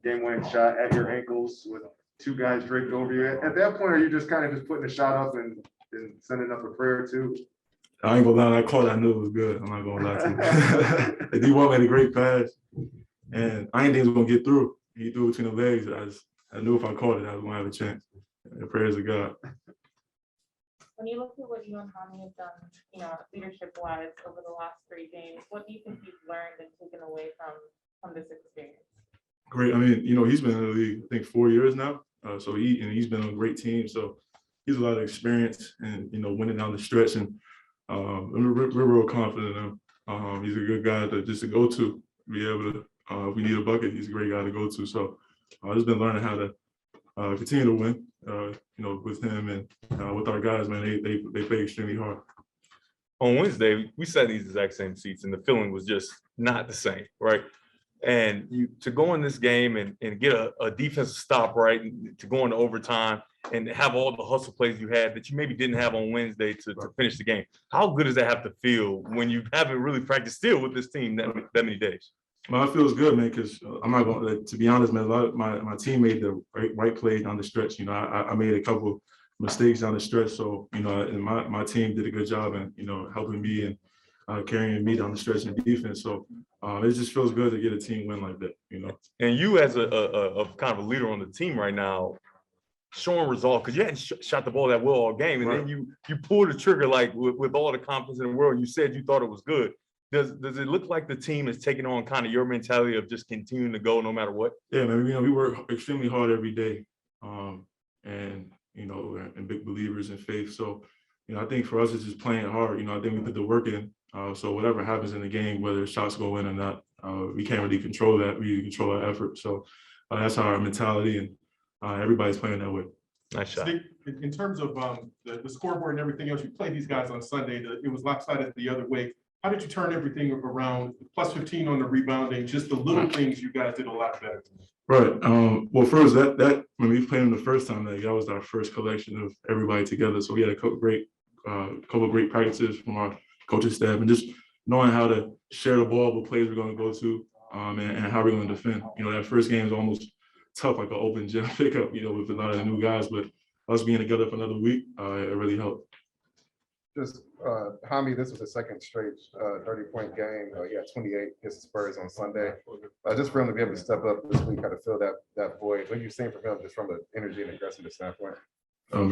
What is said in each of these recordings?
game-winning shot at your ankles with 2 guys draped over you. At that point, are you just kind of just putting a shot up and sending up a prayer too? I ain't gonna lie, that call I knew it was good. I'm not gonna lie to you. D1 made a great pass, and I didn't think he was gonna get through. He threw it between the legs. I knew if I caught it, I was gonna have a chance. And prayers to God. When you look at what you and Tommy have done, leadership-wise over the last 3 games, what do you think you've learned and taken away from this experience? Great. I mean, he's been in the league, I think 4 years now. So he's been on a great team. So he's a lot of experience and, winning down the stretch. And we're real confident in him. He's a good guy to go to, be able to, if we need a bucket, he's a great guy to go to. So I've just been learning how to continue to win, with him and with our guys, man, they play extremely hard. On Wednesday, we sat in these exact same seats, and the feeling was just not the same, right? And to go in this game and get a defensive stop, right, and to go into overtime and have all the hustle plays you had that you maybe didn't have on Wednesday to finish the game. How good does that have to feel when you haven't really practiced still with this team that many days? Well, it feels good, man, because I'm not going to be honest, man, a lot of my team made the right play down the stretch. I made a couple mistakes down the stretch. So, and my team did a good job in, helping me and carrying me down the stretch in defense. So it just feels good to get a team win like that, And you as a kind of a leader on the team right now, showing resolve, because you hadn't shot the ball that well all game. And right. Then you pulled the trigger like with all the confidence in the world. You said you thought it was good. Does it look like the team is taking on kind of your mentality of just continuing to go no matter what? Yeah, man, we work extremely hard every day. And, and big believers in faith. So, I think for us, it's just playing hard. I think we put the work in. So whatever happens in the game, whether shots go in or not, we can't really control that. We control our effort. So that's our mentality, and everybody's playing that way. Nice shot. In terms of the scoreboard and everything else, you played these guys on Sunday. It was lopsided the other way. How did you turn everything around? Plus 15 on the rebounding, just the little things you guys did a lot better. Right. Well, first, that when we played them the first time, that was our first collection of everybody together. So we had a couple of great practices from our coaching staff, and just knowing how to share the ball, what plays we're going to go to, and how we're going to defend. That first game is almost tough, like an open gym pickup, with a lot of the new guys. But us being together for another week, it really helped. Just Hami, this was the second straight 30-point game. He had 28 against the Spurs on Sunday. Just for him to be able to step up this week, kind of fill that void. What are you seeing from him, just from an energy and aggressiveness standpoint?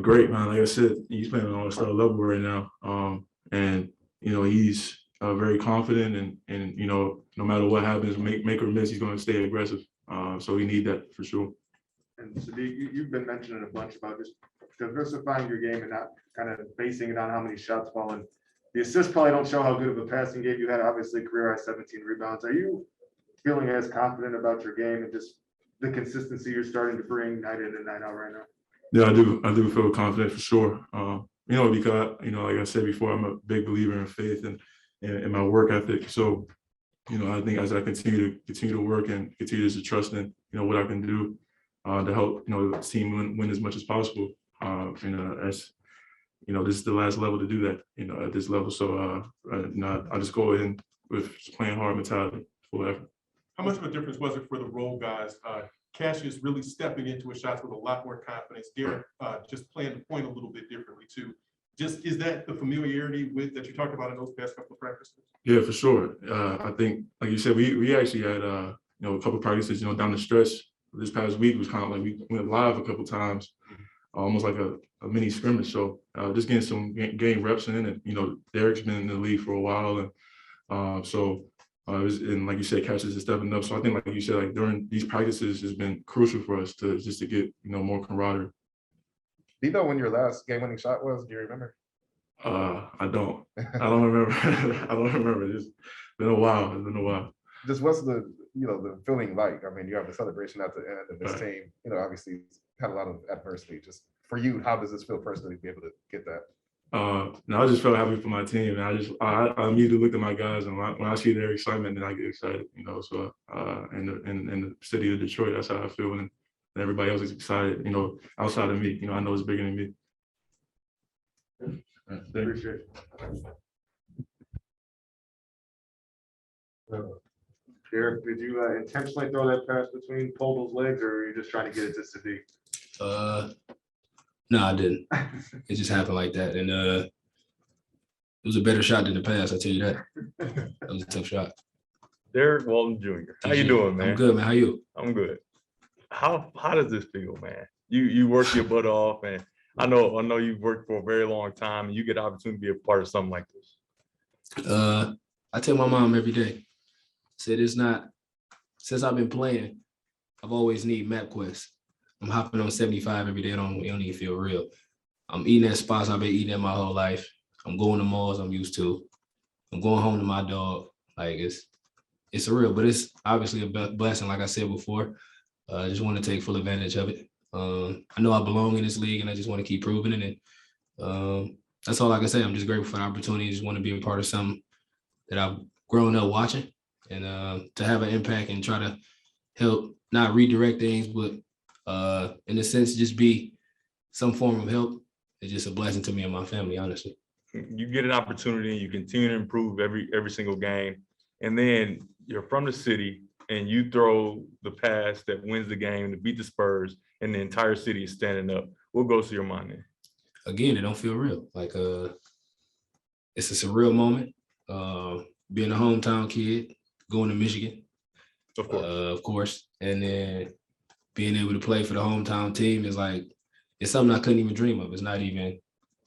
Great, man. Like I said, he's playing at an all-star level right now, and he's very confident, and no matter what happens, make or miss, he's going to stay aggressive. So we need that for sure. And Saddiq, you've been mentioning a bunch about just diversifying your game and not kind of basing it on how many shots fall in. The assists probably don't show how good of a passing game you had. Obviously, career high 17 rebounds. Are you feeling as confident about your game and just the consistency you're starting to bring night in and night out right now? Yeah, I do. I do feel confident for sure. Because like I said before, I'm a big believer in faith and in my work ethic. So, I think as I continue to work and continue to trust in what I can do to help the team win as much as possible. This is the last level to do that, at this level. So, I just go in with playing hard mentality for effort. How much of a difference was it for the role guys? Cassius really stepping into his shots with a lot more confidence. Derrick just playing the point a little bit differently too. Just is that the familiarity that you talked about in those past couple of practices? Yeah, for sure. I think, like you said, we actually had a couple of practices, down the stretch. This past week was kind of like we went live a couple of times, almost like a mini scrimmage. So just getting some game reps in, and Derrick's been in the league for a while, and and like you said, Cassius is stepping up. So I think, like you said, like during these practices has been crucial for us to get more camaraderie. Do you know when your last game-winning shot was? Do you remember? I don't. I don't remember. I don't remember. It's been a while. It's been a while. Just what's the the feeling like? I mean, you have the celebration at the end, and this team, obviously had a lot of adversity. Just for you, how does this feel personally to be able to get that? No, I just felt happy for my team, and I immediately looked at my guys, and when I see their excitement, then I get excited. So in the city of Detroit, that's how I feel, and everybody else is excited. Outside of me, I know it's bigger than me. Appreciate it. Derrick, did you intentionally throw that pass between Poeltl's legs, or are you just trying to get it to Saddiq? No, I didn't. It just happened like that. And it was a better shot than the pass, I tell you that. That was a tough shot. Derrick Walton Jr. How you doing, man? I'm good, man. How you? I'm good. How does this feel, man? You work your butt off, and I know you've worked for a very long time, and you get the opportunity to be a part of something like this. I tell my mom every day, said it's not, since I've been playing, I've always need MapQuest. I'm hopping on 75 every day. It don't even feel real. I'm eating at spots I've been eating at my whole life. I'm going to malls I'm used to. I'm going home to my dog. Like it's surreal, but it's obviously a blessing. Like I said before, I just want to take full advantage of it. I know I belong in this league, and I just want to keep proving it. And that's all I can say. I'm just grateful for the opportunity. I just want to be a part of something that I've grown up watching, and to have an impact and try to help not redirect things, but in a sense, just be some form of help. It's just a blessing to me and my family, honestly. You get an opportunity, and you continue to improve every single game, and then you're from the city, and you throw the pass that wins the game to beat the Spurs, and the entire city is standing up. What goes through your mind then? Again, it don't feel real. Like it's a surreal moment. Being a hometown kid, going to Michigan, of course, and then being able to play for the hometown team is like, it's something I couldn't even dream of. It's not even,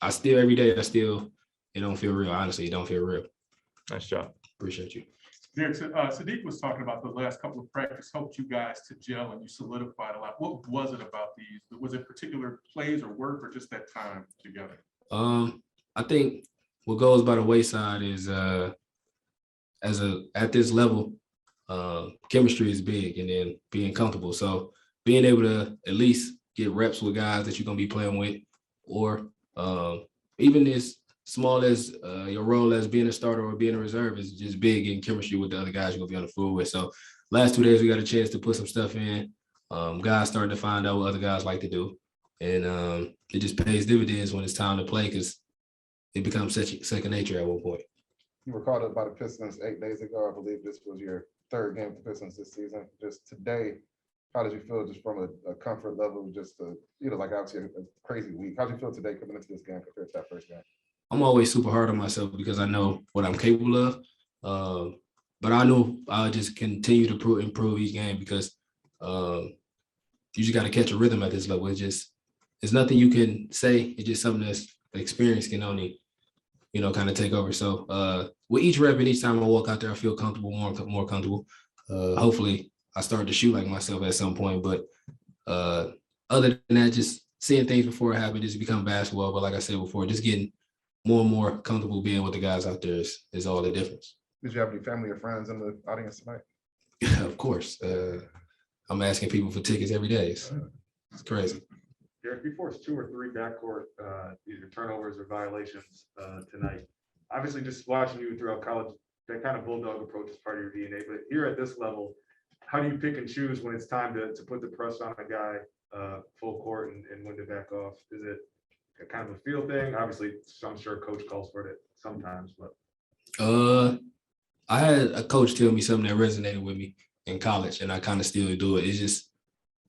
every day, it don't feel real. Honestly, it don't feel real. Nice job. Appreciate you. Derrick, Saddiq was talking about the last couple of practice helped you guys to gel and you solidified a lot. What was it about these? Was it particular plays or work or just that time together? I think what goes by the wayside is at this level, chemistry is big, and then being comfortable. So being able to at least get reps with guys that you're gonna be playing with, or even as small as your role as being a starter or being a reserve is just big in chemistry with the other guys you're gonna be on the floor with. So last 2 days we got a chance to put some stuff in. Guys starting to find out what other guys like to do, and it just pays dividends when it's time to play, because it becomes second nature at one point. You were called up by the Pistons 8 days ago. I believe this was your third game with the Pistons this season. Just today, how did you feel just from a comfort level, just like obviously a crazy week? How did you feel today coming into this game compared to that first game? I'm always super hard on myself because I know what I'm capable of. But I know I'll just continue to improve each game, because you just got to catch a rhythm at this level. It's nothing you can say. It's just something that's experience can only, kind of take over. So with each rep and each time I walk out there, I feel comfortable, more comfortable. Hopefully I start to shoot like myself at some point. But other than that, just seeing things before it happen, just become basketball. But like I said before, just getting more and more comfortable being with the guys out there is all the difference. Did you have any family or friends in the audience tonight? Of course. I'm asking people for tickets every day. It's crazy. Derrick, you forced 2 or 3 backcourt either turnovers or violations tonight. Obviously, just watching you throughout college, that kind of bulldog approach is part of your DNA. But here at this level, how do you pick and choose when it's time to put the press on a guy full court and when to back off? Is it a kind of a feel thing? Obviously, I'm sure coach calls for it sometimes, but. I had a coach tell me something that resonated with me in college, and I kind of still do it. It's just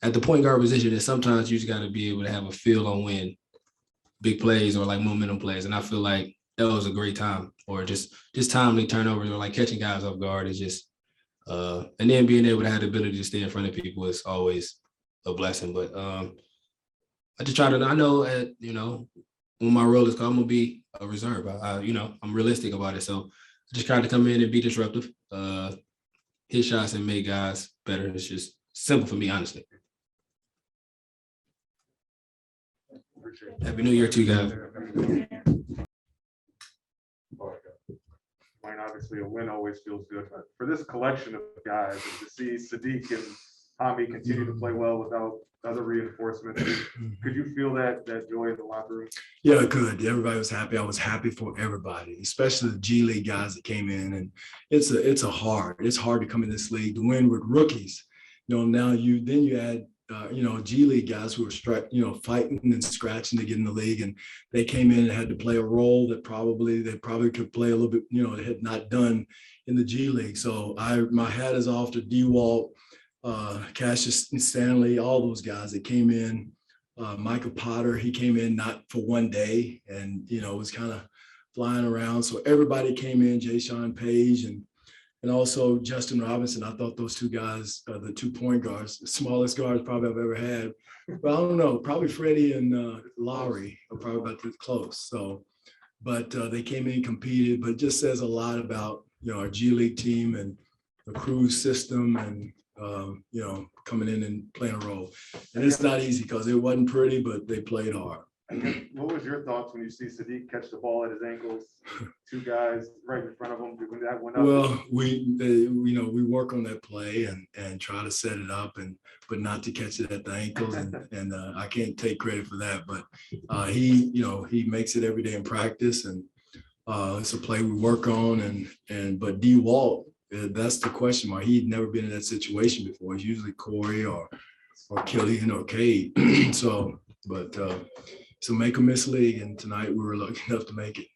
at the point guard position that sometimes you just got to be able to have a feel on when big plays or like momentum plays. And I feel like that was a great time, or just timely turnovers or like catching guys off guard is just, and then being able to have the ability to stay in front of people is always a blessing. But I just try to, I know when my role is called, I'm gonna be a reserve. I'm realistic about it. So I just try to come in and be disruptive, hit shots and make guys better. It's just simple for me, honestly. Happy New Year to you guys. Obviously, a win always feels good, but for this collection of guys, and to see Saddiq and 𝐒𝐂𝐈𝐀𝐋 continue to play well without other reinforcements, could you feel that joy in the locker room? Yeah, I could. Everybody was happy. I was happy for everybody, especially the G League guys that came in. And it's hard to come in this league to win with rookies. Now you add G League guys who were fighting and scratching to get in the league, and they came in and had to play a role that they probably could play a little bit, they had not done in the G League. So my hat is off to Dwane, Cassius Stanley, all those guys that came in. Michael Potter, he came in not for one day, and was kind of flying around. So everybody came in, Jay-Sean Page and also Justin Robinson. I thought those two guys, the 2 point guards, the smallest guards probably I've ever had. But I don't know, probably Freddie and Lowry are probably about to close. So, but they came in, competed, but it just says a lot about, our G League team and the crew system and, coming in and playing a role. And it's not easy because it wasn't pretty, but they played hard. What was your thoughts when you see Saddiq catch the ball at his ankles, 2 guys right in front of him when that went up? Well, we work on that play and try to set it up but not to catch it at the ankles, and I can't take credit for that, but he makes it every day in practice, and it's a play we work on, but Dwane, that's the question mark. He'd never been in that situation before. It's usually Corey or 𝐒𝐂𝐈𝐀𝐋. So, but so make a miss league, and tonight we were lucky enough to make it.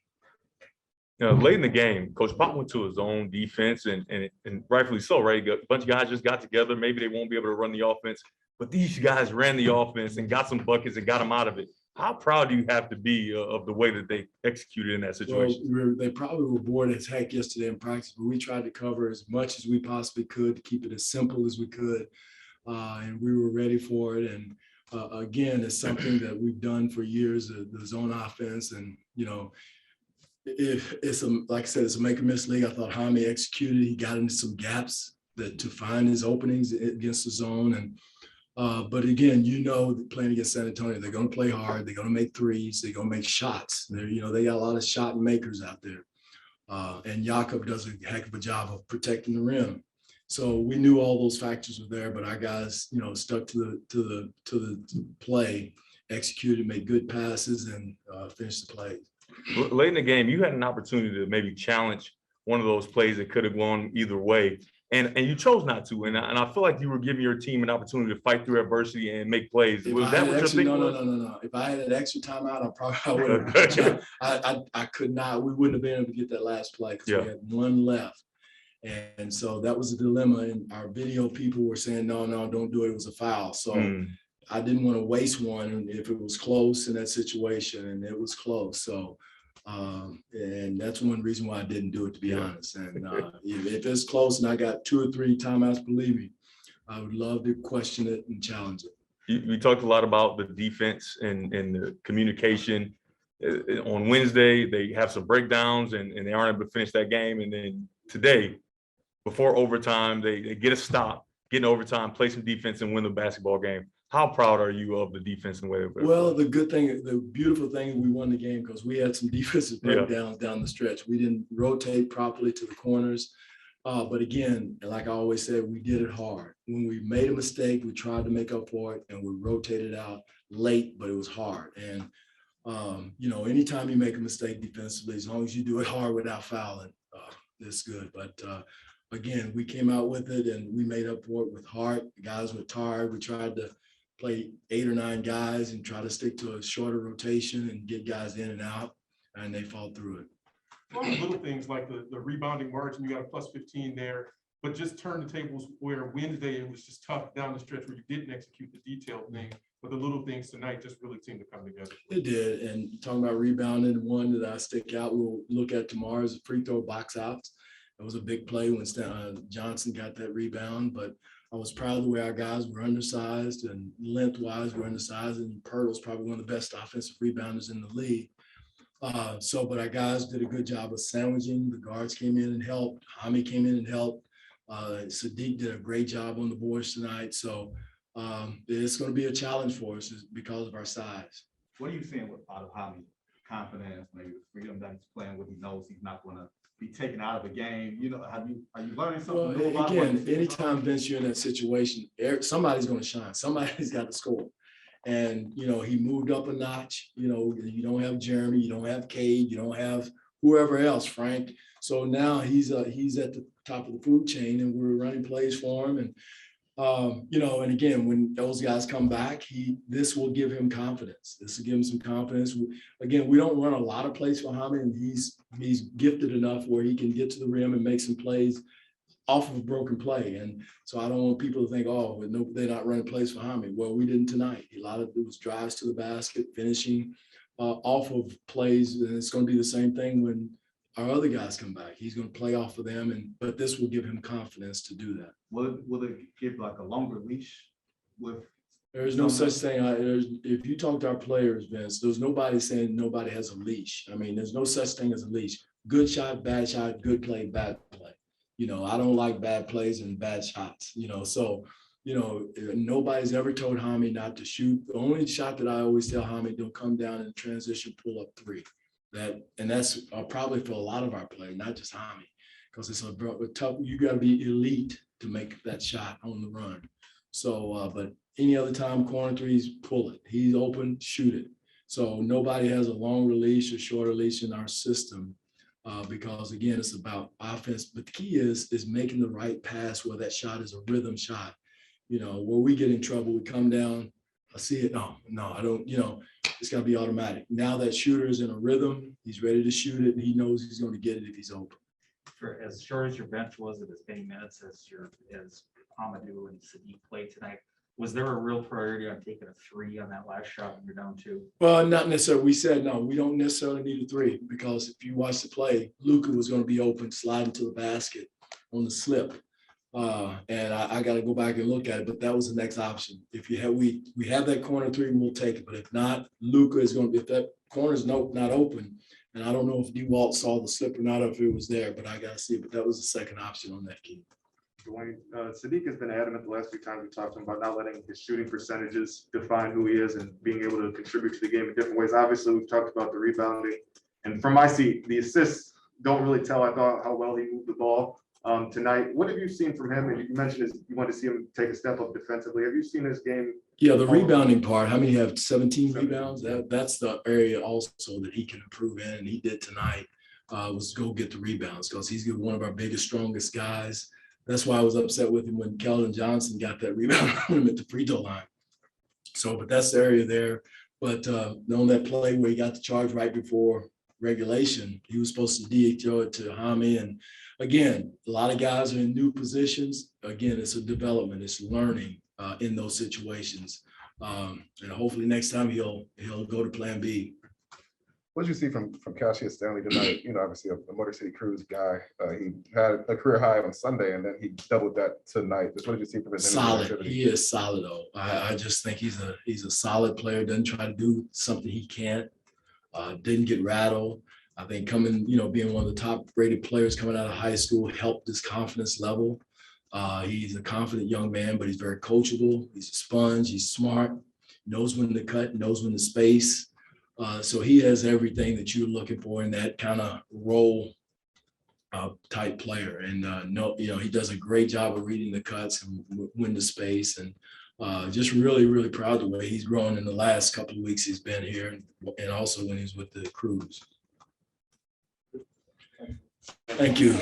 Late in the game, Coach Pop went to his own defense, and rightfully so, right? A bunch of guys just got together. Maybe they won't be able to run the offense, but these guys ran the offense and got some buckets and got them out of it. How proud do you have to be of the way that they executed in that situation? Well, they probably were bored as heck yesterday in practice, but we tried to cover as much as we possibly could to keep it as simple as we could, and we were ready for it. And again, it's something that we've done for years, the zone offense. And, if it's like I said, it's a make or miss league. I thought 𝐒𝐂𝐈𝐀𝐋 executed. He got into some gaps to find his openings against the zone. And but again, playing against San Antonio, they're going to play hard. They're going to make threes. They're going to make shots. They got a lot of shot makers out there. And Jakob does a heck of a job of protecting the rim. So we knew all those factors were there, but our guys, stuck to the play, executed, made good passes, and finished the play. Late in the game, you had an opportunity to maybe challenge one of those plays that could have gone either way, and you chose not to. And I feel like you were giving your team an opportunity to fight through adversity and make plays. Was that what your thing was? No. If I had an extra timeout, I would have. I could not. We wouldn't have been able to get that last play because we had one left. And so that was a dilemma. And our video people were saying, no, don't do it. It was a foul. So I didn't want to waste one if it was close in that situation, and it was close. So, and that's one reason why I didn't do it, to be honest. And if it's close and I got 2 or 3 timeouts, believe me, I would love to question it and challenge it. We talked a lot about the defense and the communication. On Wednesday, they have some breakdowns and they aren't able to finish that game. And then today, before overtime, they get a stop, get in overtime, play some defense, and win the basketball game. How proud are you of the defense and the way they played? Well, the beautiful thing, we won the game because we had some defensive breakdowns down the stretch. We didn't rotate properly to the corners. But again, like I always said, we did it hard. When we made a mistake, we tried to make up for it, and we rotated out late, but it was hard. And, anytime you make a mistake defensively, as long as you do it hard without fouling, it's good. But again, we came out with it, and we made up for it with heart. The guys were tired. We tried to play 8 or 9 guys and try to stick to a shorter rotation and get guys in and out, and they fought through it. A lot of little things like the rebounding margin, you got a +15 there, but just turn the tables where Wednesday it was just tough down the stretch where you didn't execute the detailed thing, but the little things tonight just really seemed to come together. It did. And talking about rebounding, one that I stick out, we'll look at tomorrow is a free throw box outs. It was a big play when Johnson got that rebound, but I was proud of the way our guys were undersized and lengthwise were undersized, and Pirtle's probably one of the best offensive rebounders in the league. But our guys did a good job of sandwiching. The guards came in and helped. 𝐒𝐈𝐀𝐋 came in and helped. Saddiq did a great job on the boards tonight. So it's going to be a challenge for us because of our size. What are you seeing out of 𝐒𝐈𝐀𝐋 confidence, maybe the freedom that he's playing with? He knows he's not going to be taken out of the game. Are you learning something new about again, anytime, Vince, you're in that situation, somebody's going to shine. Somebody's got to score. And, he moved up a notch. You don't have Jeremy, you don't have Cade, you don't have whoever else, Frank. So now he's at the top of the food chain, and we're running plays for him. And You know, and again, when those guys come back, this will give him confidence. This will give him some confidence. Again, we don't run a lot of plays for Hami, and he's gifted enough where he can get to the rim and make some plays off of a broken play. And so I don't want people to think, oh, no, they're not running plays for Hami. Well, we didn't tonight. A lot of it was drives to the basket, finishing off of plays, and it's going to be the same thing when our other guys come back. He's going to play off of them, but this will give him confidence to do that. Will it give like a longer leash with? There's no such thing. If you talk to our players, Vince, there's nobody saying nobody has a leash. I mean, there's no such thing as a leash. Good shot, good play, bad play. You know, I don't like bad plays and bad shots, you know, so, you know, nobody's ever told Hami not to shoot. The only shot that I always tell Hami, don't come down in transition, pull up three. That's probably for a lot of our players, not just Hami, because it's a tough, you got to be elite to make that shot on the run. So, but any other time, corner threes, pull it. He's open, shoot it. So nobody has a long release or short release in our system. Because again, it's about offense, but the key is making the right pass where that shot is a rhythm shot. You know, where we get in trouble, we come down, I see it, no, I don't, you know, it's gotta be automatic. Now that shooter is in a rhythm, he's ready to shoot it, and he knows he's gonna get it if he's open. For as short as your bench was, at as many minutes as Amadou and Saddiq played tonight, was there a real priority on taking a three on that last shot when you're down two? Well, not necessarily. We said, no, we don't necessarily need a three, because if you watch the play, Luka was going to be open, sliding to the basket on the slip. And I got to go back and look at it, but that was the next option. If you have, we have that corner three, we'll take it. But if not, Luka is going to be, if that corner is not open, and I don't know if Dwane saw the slip or not, or if it was there, but I got to see it. But that was the second option on that key. Dwane, Saddiq has been adamant the last few times we talked to him about not letting his shooting percentages define who he is and being able to contribute to the game in different ways. Obviously, we've talked about the rebounding, and from my seat, the assists don't really tell, I thought, how well he moved the ball tonight. What have you seen from him? And you mentioned you want to see him take a step up defensively. Have you seen his game? Yeah, the rebounding part. How many have 17 rebounds? That's the area also that he can improve in, and he did tonight. Was go get the rebounds, because he's one of our biggest, strongest guys. That's why I was upset with him when Keldon Johnson got that rebound on him at the free throw line. So, but that's the area there. But on that play where he got the charge right before regulation, he was supposed to DHO it to Hami. And again, a lot of guys are in new positions. Again, it's a development, it's learning in those situations. And hopefully next time he'll go to plan B. What did you see from Cassius Stanley tonight? You know, obviously a Motor City Cruise guy. He had a career high on Sunday, and then he doubled that tonight. Just what did you see from his solid? He is solid, though. I just think he's a solid player. Doesn't try to do something he can't. Didn't get rattled. I think coming, you know, being one of the top rated players coming out of high school helped his confidence level. He's a confident young man, but he's very coachable. He's a sponge. He's smart. Knows when to cut. Knows when to space. So he has everything that you're looking for in that kind of role type player. And he does a great job of reading the cuts and when to space. And just really, really proud the way he's grown in the last couple of weeks he's been here, and also when he's with the Crews. Thank you.